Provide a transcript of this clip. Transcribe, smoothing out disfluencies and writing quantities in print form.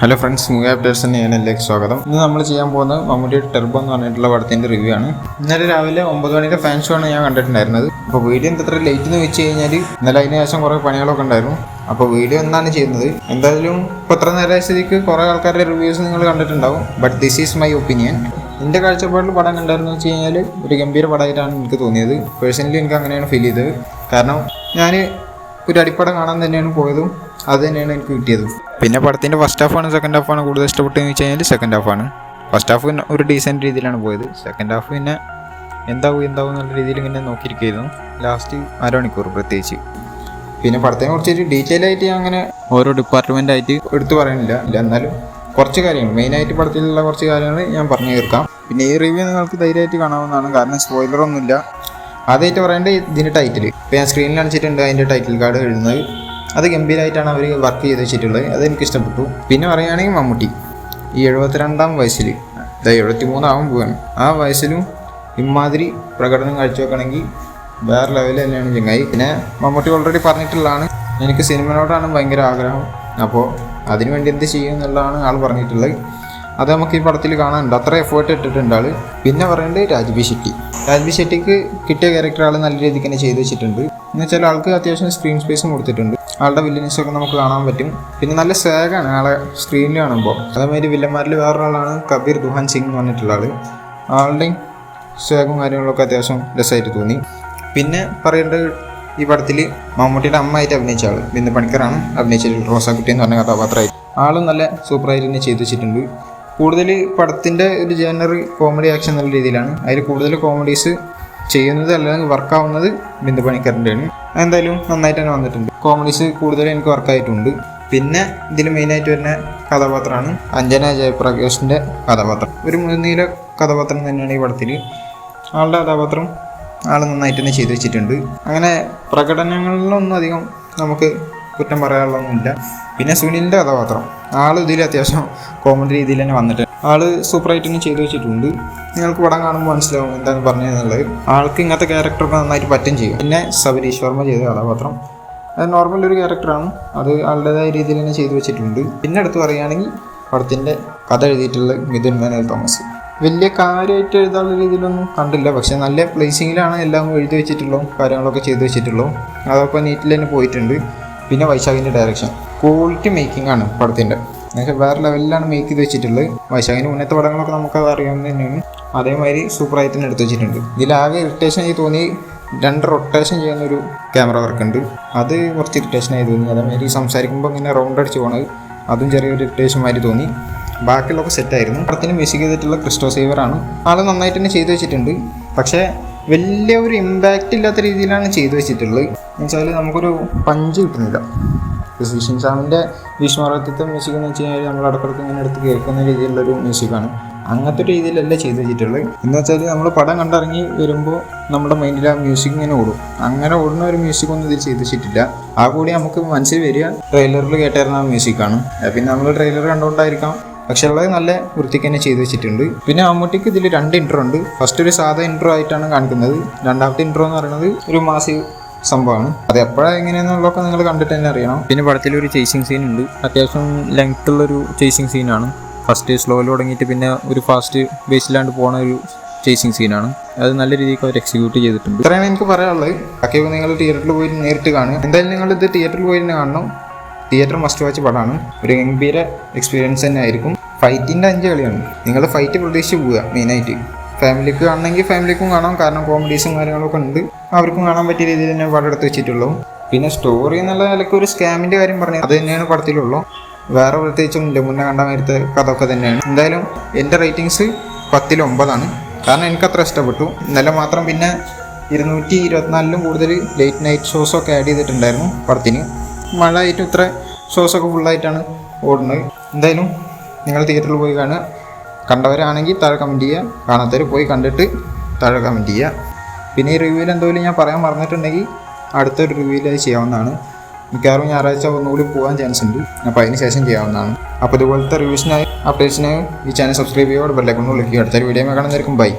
Hello friends, movie അപ്ഡേറ്റ്സിന് ഞാനിലേക്ക് സ്വാഗതം. ഇന്ന് നമ്മൾ ചെയ്യാൻ പോകുന്നത് മമ്മൂട്ടിയുടെ ടെർബോ എന്ന് പറഞ്ഞിട്ടുള്ള പടത്തിൻ്റെ റിവ്യൂ ആണ്. ഇന്നലെ രാവിലെ 9 മണിയുടെ ഫാൻ ഷോ ആണ് ഞാൻ കണ്ടിട്ടുണ്ടായിരുന്നത്. അപ്പോൾ വീഡിയോ എത്ര ലേറ്റ് എന്ന് വെച്ച് കഴിഞ്ഞാൽ ഇന്നലെ അതിന് ശേഷം കുറേ പണികളൊക്കെ ഉണ്ടായിരുന്നു. അപ്പോൾ വീഡിയോ എന്താണ് ചെയ്യുന്നത്, എന്തായാലും ഇപ്പോൾ എത്ര നേരം സ്ഥിതിക്ക് കുറേ ആൾക്കാരുടെ റിവ്യൂസ് നിങ്ങൾ കണ്ടിട്ടുണ്ടാവും. But this is my opinion. എൻ്റെ കാഴ്ചപ്പാടിൽ പടം കണ്ടായിരുന്നു വെച്ച് കഴിഞ്ഞാൽ ഒരു ഗംഭീര പടമായിട്ടാണ് എനിക്ക് തോന്നിയത്. പേഴ്സണലി എനിക്ക് അങ്ങനെയാണ് ഫീൽ ചെയ്തത്. കാരണം ഞാൻ ഒരു അടിപ്പടം കാണാൻ തന്നെയാണ് പോയതും അത് തന്നെയാണ് എനിക്ക് കിട്ടിയത്. പിന്നെ പടത്തിൻ്റെ ഫസ്റ്റ് ഹാഫാണ് സെക്കൻഡ് ഹാഫാണ് കൂടുതൽ ഇഷ്ടപ്പെട്ടതെന്ന് വെച്ച് കഴിഞ്ഞാൽ സെക്കൻഡ് ഹാഫാണ്. ഫസ്റ്റ് ഹാഫ് ഒരു ഡീസൻറ്റ് രീതിയിലാണ് പോയത്. സെക്കൻഡ് ഹാഫ് പിന്നെ എന്താവും എന്നുള്ള രീതിയിൽ ഇങ്ങനെ നോക്കിയിരിക്കുന്നു ലാസ്റ്റ് അരമണിക്കൂർ പ്രത്യേകിച്ച്. പിന്നെ പടത്തിനെ കുറിച്ചൊരു ഡീറ്റെയിൽ ആയിട്ട് ഞാൻ അങ്ങനെ ഓരോ ഡിപ്പാർട്ട്മെൻ്റ് ആയിട്ട് എടുത്തു പറയാനില്ല. എന്നാലും കുറച്ച് കാര്യങ്ങൾ മെയിനായിട്ട് പടത്തിലുള്ള കുറച്ച് കാര്യങ്ങൾ ഞാൻ പറഞ്ഞു തീർക്കാം. പിന്നെ ഈ റിവ്യൂ നിങ്ങൾക്ക് ധൈര്യമായിട്ട് കാണാവുന്നതാണ്, കാരണം സ്പോയിലറൊന്നുമില്ല. ആദ്യമായിട്ട് പറയേണ്ടത് ഇതിൻ്റെ ടൈറ്റിൽ ഇപ്പോൾ ഞാൻ സ്ക്രീനിൽ കാണിച്ചിട്ടുണ്ട്. അതിൻ്റെ ടൈറ്റിൽ കാർഡ് എഴുതുന്നത് അത് ഗംഭീരമായിട്ടാണ് അവർ വർക്ക് ചെയ്ത് വെച്ചിട്ടുള്ളത്. അതെനിക്ക് ഇഷ്ടപ്പെട്ടു. പിന്നെ പറയുകയാണെങ്കിൽ മമ്മൂട്ടി ഈ 72-ാം വയസ്സിൽ 73 ആവാൻ പോവുകയാണ്. ആ വയസ്സിലും ഇമാതിരി പ്രകടനം കാഴ്ചവെക്കണമെങ്കിൽ വേറെ ലെവലിൽ തന്നെയാണ് ചങ്ങായി. പിന്നെ മമ്മൂട്ടി ഓൾറെഡി പറഞ്ഞിട്ടുള്ളതാണ്, എനിക്ക് സിനിമയോടാണ് ഭയങ്കര ആഗ്രഹം, അപ്പോൾ അതിനുവേണ്ടി എന്ത് ചെയ്യും എന്നുള്ളതാണ് ആൾ പറഞ്ഞിട്ടുള്ളത്. അത് നമുക്ക് ഈ പടത്തിൽ കാണാനുണ്ട്. അത്ര എഫേർട്ട് ഇട്ടിട്ടുണ്ട് ആൾ. പിന്നെ പറയേണ്ടത് രാജ്ബി ഷെട്ടിക്ക് കിട്ടിയ ക്യാരക്ടർ ആൾ നല്ല രീതിക്ക് തന്നെ ചെയ്ത് വെച്ചിട്ടുണ്ട്. എന്ന് വെച്ചാൽ ആൾക്ക് അത്യാവശ്യം സ്ക്രീൻ സ്പേസും കൊടുത്തിട്ടുണ്ട്. ആളുടെ വില്ലനസൊക്കെ നമുക്ക് കാണാൻ പറ്റും. പിന്നെ നല്ല സ്വാഗാണ് ആളെ സ്ക്രീനിൽ കാണുമ്പോൾ. അതേമാതിരി വില്ലന്മാരിൽ വേറൊരാളാണ് കബീർ ദുഹാൻ സിംഗ് എന്ന് പറഞ്ഞിട്ടുള്ള ആൾ. ആളുടെയും സ്വാഗും കാര്യങ്ങളൊക്കെ അത്യാവശ്യം രസമായിട്ട് തോന്നി. പിന്നെ പറയേണ്ടത് ഈ പടത്തിൽ മമ്മൂട്ടിയുടെ അമ്മയായിട്ട് അഭിനയിച്ച ആൾ ബിന്ദു പണിക്കറാണ് അഭിനയിച്ചിട്ടുള്ളത്. റോസാക്കുട്ടി എന്ന് പറഞ്ഞ കഥാപാത്രമായിട്ട് ആളും നല്ല സൂപ്പറായിട്ട് തന്നെ ചെയ്ത് വെച്ചിട്ടുണ്ട്. കൂടുതൽ പടത്തിൻ്റെ ഒരു ജനറൽ കോമഡി ആക്ഷൻ എന്നുള്ള രീതിയിലാണ്. അതിൽ കൂടുതൽ കോമഡീസ് ചെയ്യുന്നത് അല്ലെങ്കിൽ വർക്കാവുന്നത് ബിന്ദു പണിക്കറിൻ്റെയാണ്. എന്തായാലും നന്നായിട്ട് തന്നെ വന്നിട്ടുണ്ട്. കോമഡീസ് കൂടുതലും എനിക്ക് വർക്കായിട്ടുണ്ട്. പിന്നെ ഇതിൽ മെയിനായിട്ട് വരുന്ന കഥാപാത്രമാണ് അഞ്ജന ജയപ്രകാശിൻ്റെ കഥാപാത്രം. ഒരു മുൻനിര കഥാപാത്രം തന്നെയാണ് ഈ പടത്തിൽ. ആളുടെ കഥാപാത്രം ആൾ നന്നായിട്ട് തന്നെ ചെയ്തു വെച്ചിട്ടുണ്ട്. അങ്ങനെ പ്രകടനങ്ങളിലൊന്നും അധികം നമുക്ക് കുറ്റം പറയാനുള്ളതൊന്നുമില്ല. പിന്നെ സുനിലിൻ്റെ കഥാപാത്രം ആൾ ഇതിൽ അത്യാവശ്യം കോമഡി രീതിയിൽ തന്നെ വന്നിട്ട് ആൾ സൂപ്പറായിട്ട് തന്നെ ചെയ്തു വെച്ചിട്ടുണ്ട്. നിങ്ങൾക്ക് പടം കാണുമ്പോൾ മനസ്സിലാവും എന്താണ് പറഞ്ഞതെന്നുള്ളത്. ആൾക്ക് ഇങ്ങനത്തെ ക്യാരക്ടറൊക്കെ നന്നായിട്ട് പറ്റും ചെയ്യും. പിന്നെ സബരീഷ് വർമ്മ ചെയ്ത കഥാപാത്രം അത് നോർമൽ ഒരു ക്യാരക്ടറാണ്, അത് ആളുടേതായ രീതിയിൽ തന്നെ ചെയ്തു വെച്ചിട്ടുണ്ട്. പിന്നെ അടുത്ത് പറയുകയാണെങ്കിൽ പടത്തിൻ്റെ കഥ എഴുതിയിട്ടുള്ള മിഥുൻ മേനോൻ തോമസ്. വലിയ കാര്യമായിട്ട് എഴുതാനുള്ള രീതിയിലൊന്നും കണ്ടില്ല, പക്ഷെ നല്ല പ്ലേസിങ്ങിലാണ് എല്ലാം എഴുതി വെച്ചിട്ടുള്ളൂ, കാര്യങ്ങളൊക്കെ ചെയ്തു വെച്ചിട്ടുള്ളൂ. അതൊക്കെ നീറ്റിൽ തന്നെ പോയിട്ടുണ്ട്. പിന്നെ വൈശാഖിൻ്റെ ഡയറക്ഷൻ ക്വാളിറ്റി മേക്കിംഗ് ആണ് പടത്തിൻ്റെ. എന്നുവെച്ചാൽ വേറെ ലെവലിലാണ് മേക്ക് ചെയ്ത് വെച്ചിട്ടുള്ളത്. വൈശാഖിൻ്റെ മുന്നത്തെ പടങ്ങളൊക്കെ നമുക്കത് അറിയാവുന്ന തന്നെയാണ്. അതേമാതിരി സൂപ്പറായിട്ട് തന്നെ എടുത്ത് വെച്ചിട്ടുണ്ട്. ഇതിലാകെ ഇറിറ്റേഷൻ ആയി തോന്നി 2 റൊട്ടേഷൻ ചെയ്യുന്നൊരു ക്യാമറ വർക്ക് ഉണ്ട്, അത് കുറച്ച് ഇറിറ്റേഷനായി തോന്നി. അതേമാതിരി സംസാരിക്കുമ്പോൾ ഇങ്ങനെ റൗണ്ട് അടിച്ച് പോകണത് അതും ചെറിയൊരു ഇറിറ്റേഷൻ മാതിരി തോന്നി. ബാക്കിയുള്ളതൊക്കെ സെറ്റായിരുന്നു. പടത്തിന് മ്യൂസിക് ചെയ്തിട്ടുള്ള ക്രിസ്റ്റോ സേവറാണ്. ആൾ നന്നായിട്ട് തന്നെ ചെയ്തു വെച്ചിട്ടുണ്ട്. പക്ഷേ വലിയ ഒരു ഇമ്പാക്റ്റ് ഇല്ലാത്ത രീതിയിലാണ് ചെയ്തു വെച്ചിട്ടുള്ളത്. എന്നുവെച്ചാൽ നമുക്കൊരു പഞ്ച് കിട്ടുന്നില്ല. ഫിസിഷ്യൻ സാമിൻ്റെ ഭീഷ്മർവത്തിൻ്റെ മ്യൂസിക് എന്ന് വെച്ച് കഴിഞ്ഞാൽ നമ്മൾ ഇടക്കിടക്ക് ഇങ്ങനെ എടുത്ത് കേൾക്കുന്ന രീതിയിലുള്ളൊരു മ്യൂസിക്കാണ്. അങ്ങനത്തെ രീതിയിലല്ല ചെയ്തു വെച്ചിട്ടുള്ളത്. എന്ന് വെച്ചാൽ നമ്മൾ പടം കണ്ടിറങ്ങി വരുമ്പോൾ നമ്മുടെ മൈൻഡിൽ ആ മ്യൂസിക് ഇങ്ങനെ ഓടും. അങ്ങനെ ഓടുന്ന ഒരു മ്യൂസിക് ഒന്നും ഇതിൽ ചെയ്തു വെച്ചിട്ടില്ല. ആ കൂടി നമുക്ക് മനസ്സിൽ വരിക ട്രെയിലറിൽ കേട്ടായിരുന്ന മ്യൂസിക്കാണ്. പിന്നെ നമ്മൾ ട്രെയിലർ കണ്ടുകൊണ്ടായിരിക്കാം, പക്ഷെ ഉള്ളത് നല്ല വൃത്തിക്ക് തന്നെ ചെയ്തു വെച്ചിട്ടുണ്ട്. പിന്നെ മമ്മൂട്ടിക്ക് ഇതിൽ 2 ഇൻട്രോ ഉണ്ട്. ഫസ്റ്റ് ഒരു സാധാ ഇൻട്രോ ആയിട്ടാണ് കാണിക്കുന്നത്. രണ്ടാമത്തെ ഇൻട്രോ എന്ന് പറയുന്നത് ഒരു മാസീവ് സംഭവമാണ്. അത് എപ്പോഴാണ് എങ്ങനെയാണെന്നുള്ളതൊക്കെ നിങ്ങൾ കണ്ടിട്ട് തന്നെ അറിയണം. പിന്നെ പടത്തിലൊരു ചേസിങ് സീൻ ഉണ്ട്. അത്യാവശ്യം ലെങ്ത് ഉള്ളൊരു ചേസിങ് സീനാണ്. ഫസ്റ്റ് സ്ലോയിൽ തുടങ്ങിയിട്ട് പിന്നെ ഒരു ഫാസ്റ്റ് ബേസിലാണ്ട് പോണ ഒരു ചേസിങ് സീനാണ്. അത് നല്ല രീതിക്ക് അവർ എക്സിക്യൂട്ട് ചെയ്തിട്ടുണ്ട്. ഇത്രയാണ് എനിക്ക് പറയാനുള്ളത്. ബാക്കിയൊക്കെ നിങ്ങൾ തിയേറ്ററിൽ പോയി നേരിട്ട് കാണുക. എന്തായാലും നിങ്ങളിത് തിയേറ്ററിൽ പോയി തന്നെ കാണണം. തിയേറ്റർ മസ്റ്റ് വാച്ച് പടമാണ്. ഒരു ഗംഭീര എക്സ്പീരിയൻസ് തന്നെ ആയിരിക്കും. ഫൈറ്റിൻ്റെ 5 കളിയാണ്. നിങ്ങൾ ഫൈറ്റ് പ്രതീക്ഷിച്ച് പോവുക. മെയിനായിട്ട് ഫാമിലിക്ക് കാണണമെങ്കിൽ ഫാമിലിക്കും കാണാം, കാരണം കോമഡീസും കാര്യങ്ങളൊക്കെ ഉണ്ട്. അവർക്കും കാണാൻ പറ്റിയ രീതിയിൽ തന്നെ പടം എടുത്ത് വെച്ചിട്ടുള്ളൂ. പിന്നെ സ്റ്റോറി എന്നുള്ള നിലയ്ക്ക് ഒരു സ്കാമിൻ്റെ കാര്യം പറഞ്ഞു, അത് തന്നെയാണ് പടത്തിലുള്ളൂ. വേറെ പ്രത്യേകിച്ചൊന്നുമില്ല. മുന്നേ കണ്ട മാതിരത്തെ കഥയൊക്കെ തന്നെയാണ്. എന്തായാലും എൻ്റെ റേറ്റിങ്സ് 10ൽ 9 കാരണം എനിക്കത്ര ഇഷ്ടപ്പെട്ടു. ഇന്നലെ മാത്രം പിന്നെ 224-ലും കൂടുതൽ ലേറ്റ് നൈറ്റ് ഷോസൊക്കെ ആഡ് ചെയ്തിട്ടുണ്ടായിരുന്നു പടത്തിന്. മഴ ആയിട്ടും ഇത്ര ഷോസൊക്കെ ഫുള്ളായിട്ടാണ് ഓടുന്നത്. എന്തായാലും നിങ്ങൾ തിയേറ്ററിൽ പോയി കാണുക. കണ്ടവരാണെങ്കിൽ താഴെ കമൻറ്റ് ചെയ്യുക, കാണാത്തവർ പോയി കണ്ടിട്ട് താഴെ കമൻറ്റ് ചെയ്യുക. പിന്നെ ഈ റിവ്യൂവിൽ എന്തെങ്കിലും ഞാൻ പറയാൻ മറന്നിട്ടുണ്ടെങ്കിൽ അടുത്തൊരു റിവ്യൂവിൽ അത് ചെയ്യാവുന്നതാണ്. മിക്കവാറും ഞായറാഴ്ച ഒന്നുകൂടി പോകാൻ ചാൻസ് ഉണ്ട്, അപ്പോൾ അതിന് ശേഷം ചെയ്യാവുന്നതാണ്. അപ്പോൾ ഇതുപോലത്തെ റിവ്യൂസിനായി അപ്ഡേറ്റ്സിനായി ഈ ചാനൽ സബ്സ്ക്രൈബ് ചെയ്യുക, ബെല്ലൈക്കൺ ക്ലിക്ക് ചെയ്യുക. അടുത്തൊരു വീഡിയോ കാണുന്നതായിരിക്കും. ബൈ.